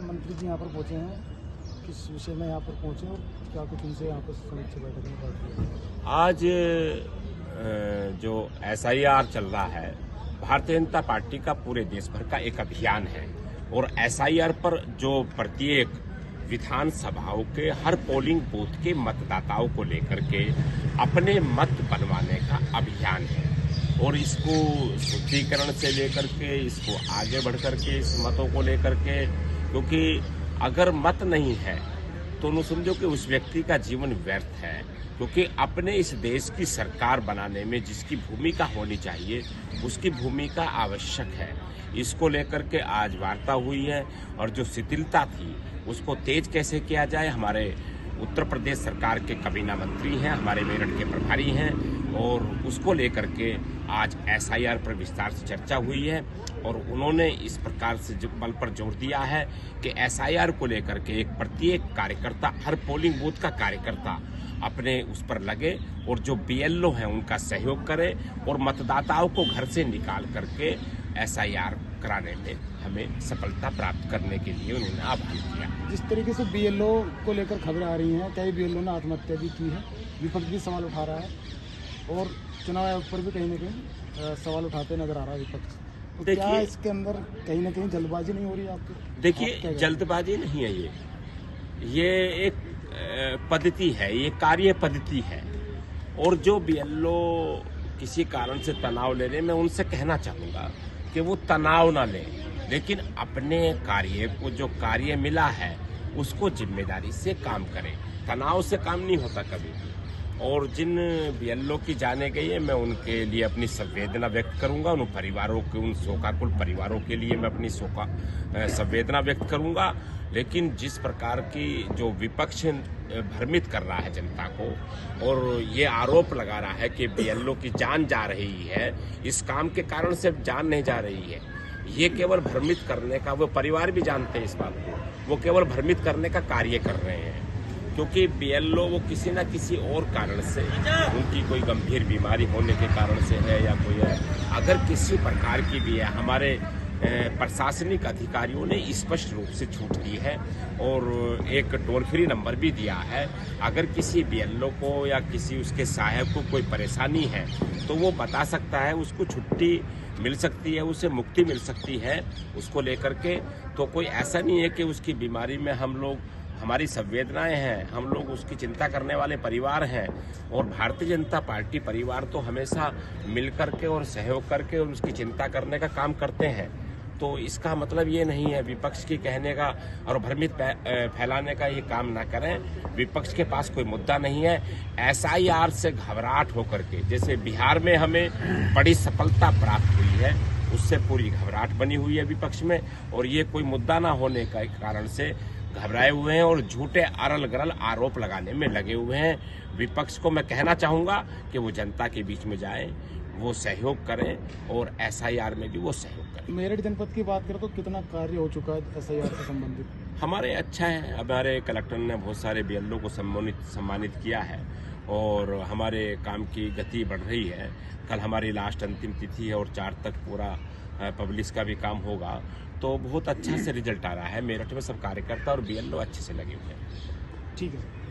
मंत्री जी यहाँ पर पहुँचे हैं, किस विषय में यहाँ पर पहुँचे और क्या कुछ उनसे यहाँ पर समीक्षा बैठक में बात की? आज जो SIR चल रहा है, भारतीय जनता पार्टी का पूरे देश भर का एक अभियान है और SIR पर जो प्रत्येक विधानसभाओं के हर पोलिंग बूथ के मतदाताओं को लेकर के अपने मत बनवाने का अभियान है और इसको शुद्धिकरण से लेकर के इसको आगे बढ़ करके इस मतों को लेकर के, क्योंकि अगर मत नहीं है तो न समझो कि उस व्यक्ति का जीवन व्यर्थ है, क्योंकि अपने इस देश की सरकार बनाने में जिसकी भूमिका होनी चाहिए उसकी भूमिका आवश्यक है। इसको लेकर के आज वार्ता हुई है और जो शिथिलता थी उसको तेज कैसे किया जाए, हमारे उत्तर प्रदेश सरकार के काबीना मंत्री हैं, हमारे मेरठ के प्रभारी हैं और उसको लेकर के आज SIR पर विस्तार से चर्चा हुई है और उन्होंने इस प्रकार से बल पर जोर दिया है कि SIR को लेकर के एक प्रत्येक कार्यकर्ता, हर पोलिंग बूथ का कार्यकर्ता अपने उस पर लगे और जो BLO हैं उनका सहयोग करे और मतदाताओं को घर से निकाल करके SIR कराने में हमें सफलता प्राप्त करने के लिए उन्होंने आह्वान किया। जिस तरीके से BLO को लेकर खबरें आ रही हैं, कई BLO ने आत्महत्या भी की है, विपक्ष भी सवाल उठा रहा है और चुनाव आयोग पर भी कहीं न कहीं सवाल उठाते नजर आ रहा है विपक्ष। तो क्या इसके अंदर कहीं न कहीं जल्दबाजी नहीं हो रही है आपकी? देखिए, जल्दबाजी नहीं है, ये एक पद्धति है, ये कार्य पद्धति है और जो BLO किसी कारण से तनाव ले रहे, मैं उनसे कहना चाहूँगा कि वो तनाव ना लें, लेकिन अपने कार्य को, जो कार्य मिला है उसको जिम्मेदारी से काम करें। तनाव से काम नहीं होता कभी भी। और जिन BLO की जाने गई है, मैं उनके लिए अपनी संवेदना व्यक्त करूंगा, उन परिवारों के, उन शोकाकुल परिवारों के लिए मैं अपनी संवेदना व्यक्त करूंगा। लेकिन जिस प्रकार की जो विपक्ष भ्रमित कर रहा है जनता को और ये आरोप लगा रहा है कि BLO की जान जा रही है, इस काम के कारण से जान नहीं जा रही है, ये केवल भ्रमित करने का, वो परिवार भी जानते हैं इस बात को, वो केवल भ्रमित करने का कार्य कर रहे हैं। क्योंकि BLO वो किसी न किसी और कारण से, उनकी कोई गंभीर बीमारी होने के कारण से है या कोई है, अगर किसी प्रकार की भी है, हमारे प्रशासनिक अधिकारियों ने स्पष्ट रूप से छूट दी है और एक टोल फ्री नंबर भी दिया है। अगर किसी BLO को या किसी उसके सहायक को कोई परेशानी है तो वो बता सकता है, उसको छुट्टी मिल सकती है, उसे मुक्ति मिल सकती है उसको लेकर के। तो कोई ऐसा नहीं है कि उसकी बीमारी में हम लोग, हमारी संवेदनाएं हैं, हम लोग उसकी चिंता करने वाले परिवार हैं और भारतीय जनता पार्टी परिवार तो हमेशा मिल करके और सहयोग करके और उसकी चिंता करने का काम करते हैं। तो इसका मतलब ये नहीं है विपक्ष की कहने का और भ्रमित फैलाने का ये काम ना करें। विपक्ष के पास कोई मुद्दा नहीं है। SIR से घबराहट होकर के, जैसे बिहार में हमें बड़ी सफलता प्राप्त हुई है, उससे पूरी घबराहट बनी हुई है विपक्ष में और ये कोई मुद्दा ना होने का कारण से घबराए हुए हैं और झूठे अरल गरल आरोप लगाने में लगे हुए हैं। विपक्ष को मैं कहना चाहूंगा कि वो जनता के बीच में जाएं, वो सहयोग करें और SIR में भी वो सहयोग करें। मेरठ जनपद की बात करें तो कितना कार्य हो चुका है SIR से संबंधित? हमारे अच्छा है, हमारे कलेक्टर ने बहुत सारे BLO को सम्मानित किया है और हमारे काम की गति बढ़ रही है। कल हमारी लास्ट अंतिम तिथि है और 4 तक पूरा पब्लिश का भी काम होगा, तो बहुत अच्छा से रिजल्ट आ रहा है। मेरठ में सब कार्यकर्ता और BLO अच्छे से लगे हुए हैं। ठीक है।